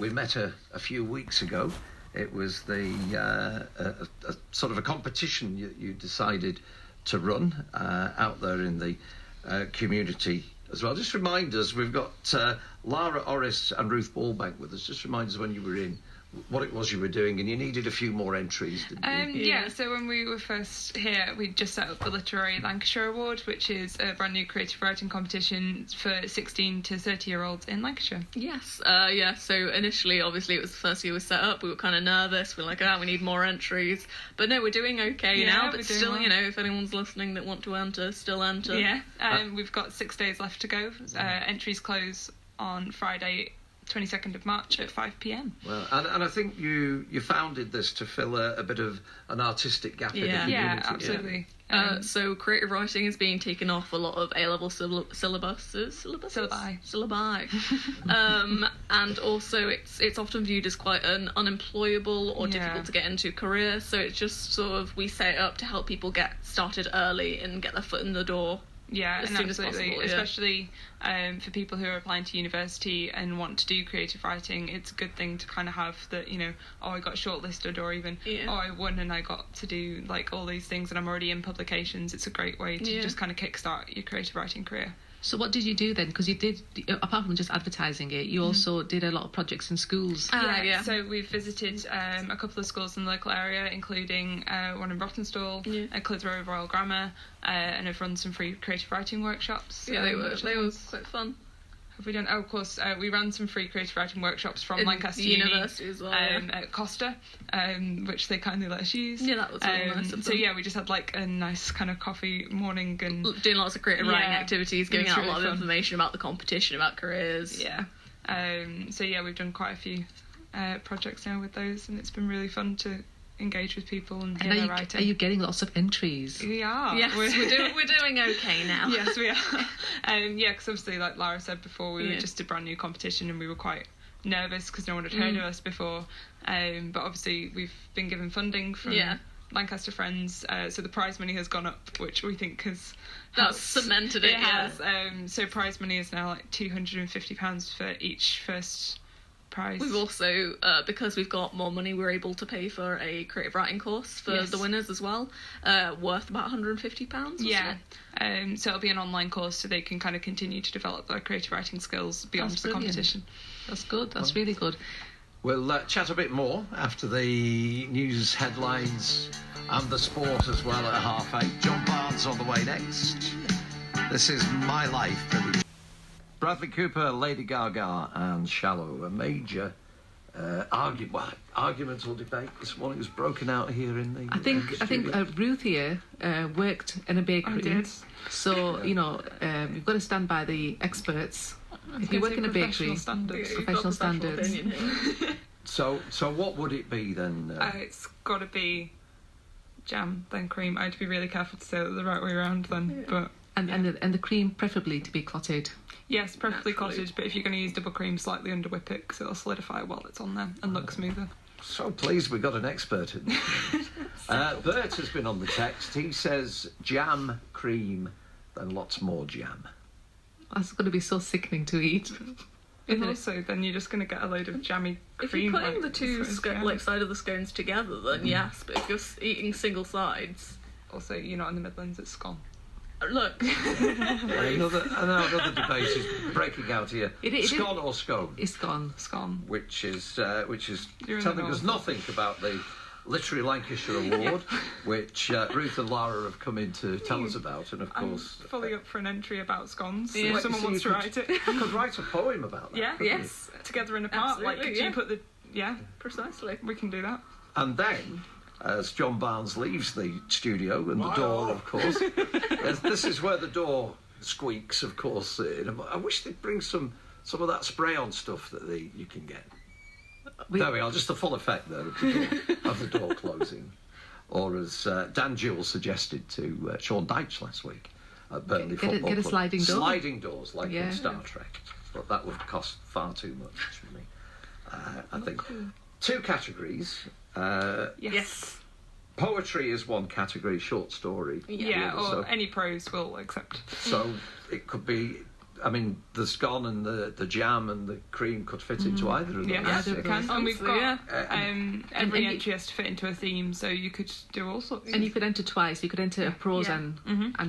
we met a few weeks ago. It was a sort of a competition you decided to run out there in the community as well. Just remind us, we've got Lara Orris and Ruth Ballbank with us. Just remind us when you were in, what it was you were doing, and you needed a few more entries, didn't you? Yeah, so when we were first here, we just set up the Radio Lancashire Award, which is a brand new creative writing competition for 16 to 30-year-olds in Lancashire. Yes, so initially, obviously, it was the first year we set up, we were kind of nervous, we were like, we need more entries, but no, we're doing okay now, but still, well. If anyone's listening that want to enter, still enter. Yeah, we've got 6 days left to go. Entries close on Friday, 22nd of March at 5 p.m. Well, and I think you founded this to fill a bit of an artistic gap in the community. Yeah, absolutely. So creative writing is being taken off a lot of A-level syllabi. And also it's often viewed as quite an unemployable or difficult to get into career, so it's just sort of, we set it up to help people get started early and get their foot in the door. Yeah, as and soon absolutely, as possible, especially for people who are applying to university and want to do creative writing, it's a good thing to kind of have that, I got shortlisted, or even, I won and I got to do like all these things and I'm already in publications. It's a great way to just kind of kickstart your creative writing career. So what did you do then? Because you did, apart from just advertising it, you also did a lot of projects in schools. So we've visited a couple of schools in the local area, including one in Brottenstall, Clitheroe Royal Grammar, and I've run some free creative writing workshops. Yeah, they were quite fun. Have we done? Oh, of course, we ran some free creative writing workshops from Lancaster University as well, at Costa, which they kindly let us use. Yeah, that was really nice of them. So we just had like a nice kind of coffee morning and doing lots of creative writing activities, giving out a lot of information about the competition, about careers. Yeah. We've done quite a few projects now with those, and it's been really fun to engage with people and hear their writing. Are you getting lots of entries? We are. Yes, we're doing okay now. Yes, we are. Because obviously, like Lara said before, we were just a brand new competition and we were quite nervous because no one had heard of us before. But obviously, we've been given funding from Lancaster Friends, so the prize money has gone up, which we think has that's cemented it. It has. So prize money is now like £250 for each first prize. We've also, because we've got more money, we're able to pay for a creative writing course for the winners as well, worth about £150. Yeah. So it'll be an online course, so they can kind of continue to develop their creative writing skills beyond the competition. That's good. That's really good. We'll chat a bit more after the news headlines and the sport as well at 8:30. John Barnes on the way next. This is My Life. Bradley Cooper, Lady Gaga and Shallow. A major argument or debate this morning was broken out here in the I think Ruth here worked in a bakery. I did. So, we've got to stand by the experts. If you work in a bakery, professional standards. So what would it be then? It's got to be jam, then cream. I had to be really careful to say it the right way around then, but... And the cream preferably to be clotted. Yes, preferably clotted, but if you're going to use double cream, slightly under whip it, because it'll solidify while it's on there and look smoother. So pleased we got an expert in this. Bert has been on the text. He says jam, cream, then lots more jam. That's going to be so sickening to eat. And also, then you're just going to get a load of jammy cream. If you're putting the two side of the scones together, then yes, but if you're eating single sides... Also, you're not in the Midlands, it's scone. Look. Another debate is breaking out here. Scone or scone? It's scone. Scone. Which is telling us nothing about the Literary Lancashire Award, which Ruth and Lara have come in to tell us about, and of course... I'm fully up for an entry about scones, if someone wants to write it. I could write a poem about that. Yeah, yes. Together and apart. Absolutely, you put the... Yeah, precisely. We can do that. And then... as John Barnes leaves the studio and the door, of course. This is where the door squeaks, of course. I wish they'd bring some of that spray-on stuff that you can get. There we are, just the full effect there of the door closing. Or as Dan Jewell suggested to Sean Dyche last week at Burnley Football Club. Get a sliding door. Sliding doors, like in Star Trek. But that would cost far too much for me. I think. Two categories. Yes. Poetry is one category, short story. Yeah, or any prose we'll accept. So it could be I mean, the scone and the jam and the cream could fit into either of those. Yeah, either of those. and we've got every and entry has to fit into a theme, so you could do all sorts. And you could enter twice. You could enter prose and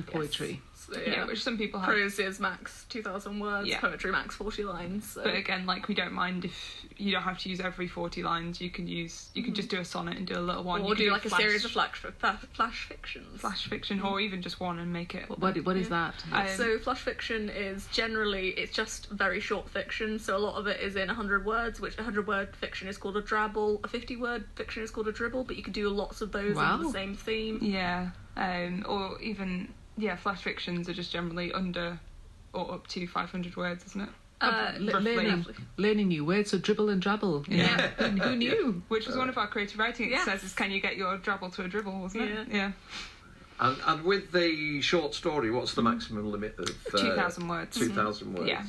poetry. So, which some people have. Prose is max 2,000 words, poetry max 40 lines. So. But again, like, we don't mind if you don't have to use every 40 lines. You can just do a sonnet and do a little one. Or do like a series of flash fictions. Flash fiction, or even just one and make it. What is that? So flash fiction is generally, it's just very short fiction. So a lot of it is in 100 words, which 100-word fiction is called a drabble. A 50-word fiction is called a dribble, but you could do lots of those under the same theme. Yeah, or even... Yeah, flash fictions are just generally under or up to 500 words, isn't it? Learning new words, so dribble and drabble. Yeah. Who knew? Which was one of our creative writing exercises. Can you get your drabble to a dribble, wasn't it? Yeah. And with the short story, what's the maximum limit of... 2,000 words. 2,000 words. Yeah.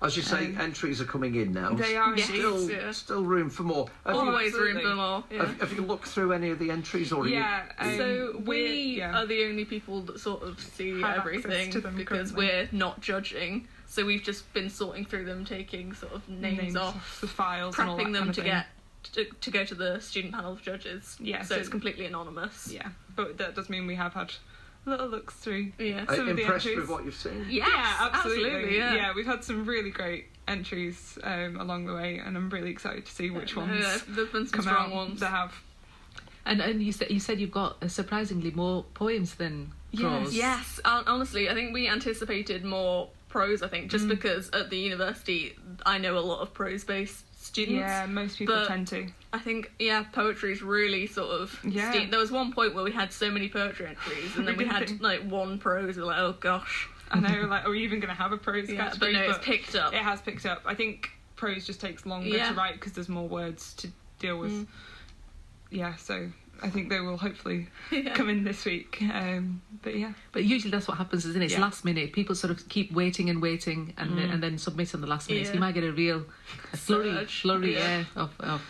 As you say, entries are coming in now. They are still room for more. Always room for more. Yeah. Have you looked through any of the entries? Or so we are the only people that sort of see everything because we're not judging. So we've just been sorting through them, taking sort of names off the files, prepping and all that them kind of to thing. get to go to the student panel of judges. Yeah, so it's completely anonymous. Yeah, but that does mean we have had little looks through. Yeah, are you impressed with what you've seen? Yes, absolutely. Yeah, we've had some really great entries along the way, and I'm really excited to see which ones there's been some come strong out ones that have. And you said you've got surprisingly more poems than prose. Yes. Honestly, I think we anticipated more prose. I think just because at the university I know a lot of prose-based students. Yeah, most people tend to. I think poetry's really sort of there was one point where we had so many poetry entries, and then we had like one prose. We're like, oh gosh. I know, like, are we even going to have a prose category? But no, it's picked up. It has picked up. I think prose just takes longer to write because there's more words to deal with. Yeah, so I think they will hopefully come in this week. But usually that's what happens, isn't it? It's last minute. People sort of keep waiting and then submit on the last minute. So you might get a real flurry of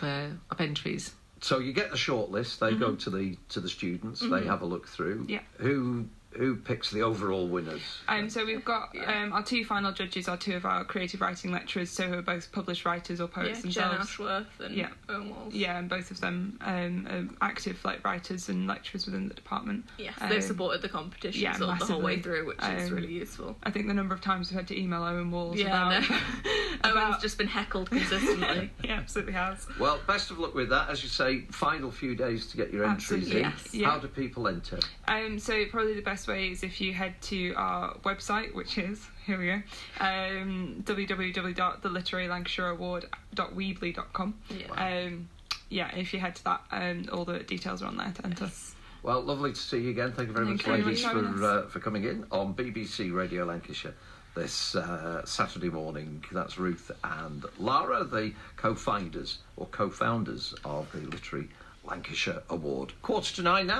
entries. So you get the shortlist. They go to the students. They have a look through. Yeah. Who picks the overall winners? So we've got our two final judges are two of our creative writing lecturers, so who are both published writers or poets themselves. Jen Ashworth and Owen Walls. Yeah, and both of them are active writers and lecturers within the department. Yes, they've supported the competition the whole way through, which is really useful. I think the number of times we've had to email Owen Walls Owen's just been heckled consistently. He absolutely has. Well, best of luck with that. As you say, final few days to get your entries in. Yes. How do people enter? So probably the best way is if you head to our website, which is, here we go, www.theliterarylancashireaward.weebly.com. If you head to that, all the details are on there to enter. Yes. Well, lovely to see you again. Thank you very much, ladies, for coming in on BBC Radio Lancashire this Saturday morning. That's Ruth and Lara, the co-founders of the Literary Lancashire Award. 9:15 now.